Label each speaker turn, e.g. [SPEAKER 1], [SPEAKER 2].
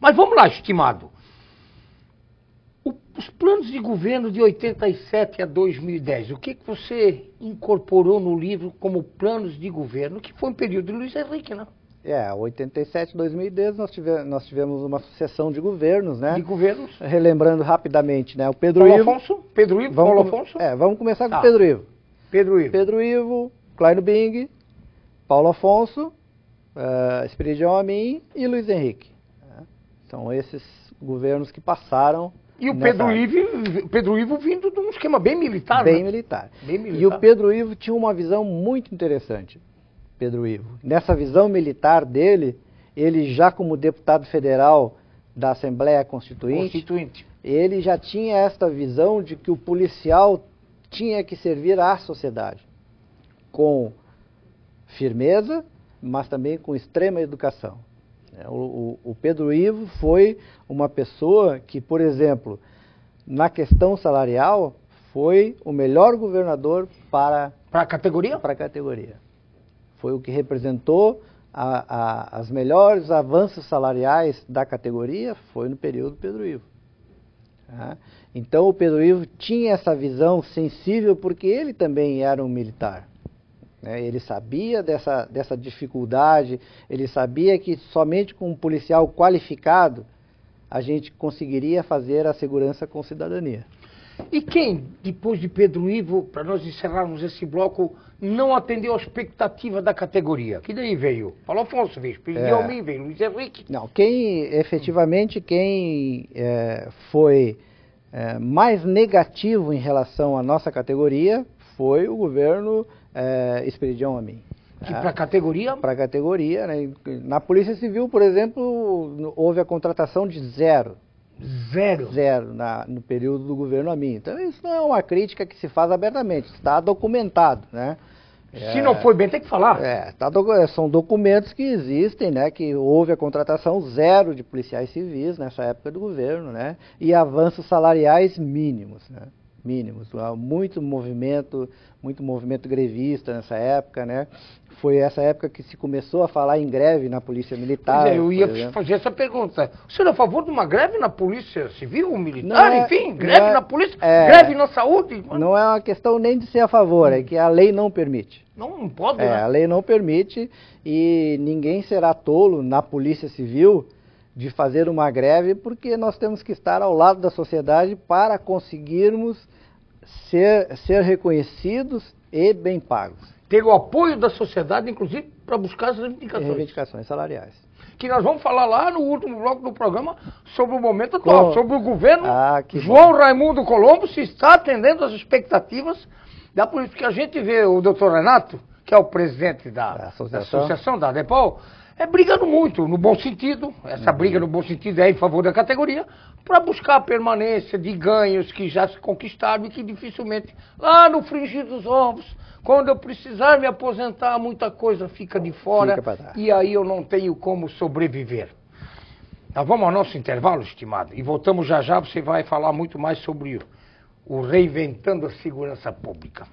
[SPEAKER 1] Mas vamos lá, estimado. Os planos de governo de 87 a 2010, o que você incorporou no livro como planos de governo, que foi um período de Luiz Henrique, né?
[SPEAKER 2] 87, 2010 nós tivemos uma sucessão de governos, né?
[SPEAKER 1] De governos.
[SPEAKER 2] Relembrando rapidamente, né? O Pedro
[SPEAKER 1] Paulo
[SPEAKER 2] Ivo.
[SPEAKER 1] Afonso? Pedro Ivo, Paulo Afonso?
[SPEAKER 2] Vamos começar com o Pedro Ivo.
[SPEAKER 1] Pedro Ivo.
[SPEAKER 2] Pedro Ivo, Kleino Bing, Paulo Afonso, Esperidião Amin e Luiz Henrique. São esses governos que passaram.
[SPEAKER 1] E o Pedro Ivo vindo de um esquema bem militar,
[SPEAKER 2] bem
[SPEAKER 1] né?
[SPEAKER 2] militar.
[SPEAKER 1] Bem militar.
[SPEAKER 2] E o Pedro Ivo tinha uma visão muito interessante. Pedro Ivo. Nessa visão militar dele, ele já como deputado federal da Assembleia Constituinte, ele já tinha esta visão de que o policial tinha que servir à sociedade com firmeza, mas também com extrema educação. O Pedro Ivo foi uma pessoa que, por exemplo, na questão salarial, foi o melhor governador para
[SPEAKER 1] a categoria?
[SPEAKER 2] Para a categoria. Foi o que representou as melhores avanços salariais da categoria, foi no período Pedro Ivo. Então o Pedro Ivo tinha essa visão sensível porque ele também era um militar. Ele sabia dessa dificuldade, ele sabia que somente com um policial qualificado a gente conseguiria fazer a segurança com cidadania.
[SPEAKER 1] E quem, depois de Pedro Ivo, para nós encerrarmos esse bloco, não atendeu a expectativa da categoria? Que daí veio Paulo Afonso, veio Esperidião Amin, veio Luiz Henrique.
[SPEAKER 2] Não, efetivamente, foi mais negativo em relação à nossa categoria foi o governo Esperidião Amin.
[SPEAKER 1] Que para a categoria?
[SPEAKER 2] Para a categoria, né? Na Polícia Civil, por exemplo, houve a contratação de zero. Zero no período do governo Amin. Então isso não é uma crítica que se faz abertamente, está documentado, né?
[SPEAKER 1] Se não foi bem, tem que falar.
[SPEAKER 2] São documentos que existem, né? Que houve a contratação zero de policiais civis nessa época do governo, né? E avanços salariais mínimos, né? Mínimos. Muito movimento grevista nessa época, né? Foi essa época que se começou a falar em greve na Polícia Militar.
[SPEAKER 1] Pois eu ia fazer essa pergunta. O senhor é a favor de uma greve na Polícia Civil, militar, enfim? Greve na Polícia, greve na saúde?
[SPEAKER 2] Não é uma questão nem de ser a favor, é que a lei não permite.
[SPEAKER 1] Não pode, né?
[SPEAKER 2] A lei não permite e ninguém será tolo na Polícia Civil de fazer uma greve, porque nós temos que estar ao lado da sociedade para conseguirmos ser reconhecidos e bem pagos.
[SPEAKER 1] Ter o apoio da sociedade, inclusive, para buscar as reivindicações.
[SPEAKER 2] Reivindicações salariais.
[SPEAKER 1] Que nós vamos falar lá no último bloco do programa sobre o momento atual, sobre o governo João Raimundo Colombo, se está atendendo às expectativas da política. Porque a gente vê o doutor Renato, que é o presidente da associação da ADEPOL, brigando muito, no bom sentido, essa briga no bom sentido é em favor da categoria, para buscar a permanência de ganhos que já se conquistaram e que dificilmente, lá no frigir dos ovos, quando eu precisar me aposentar, muita coisa fica de fora e aí eu não tenho como sobreviver. Nós vamos ao nosso intervalo, estimado, e voltamos já já, você vai falar muito mais sobre o reinventando a segurança pública.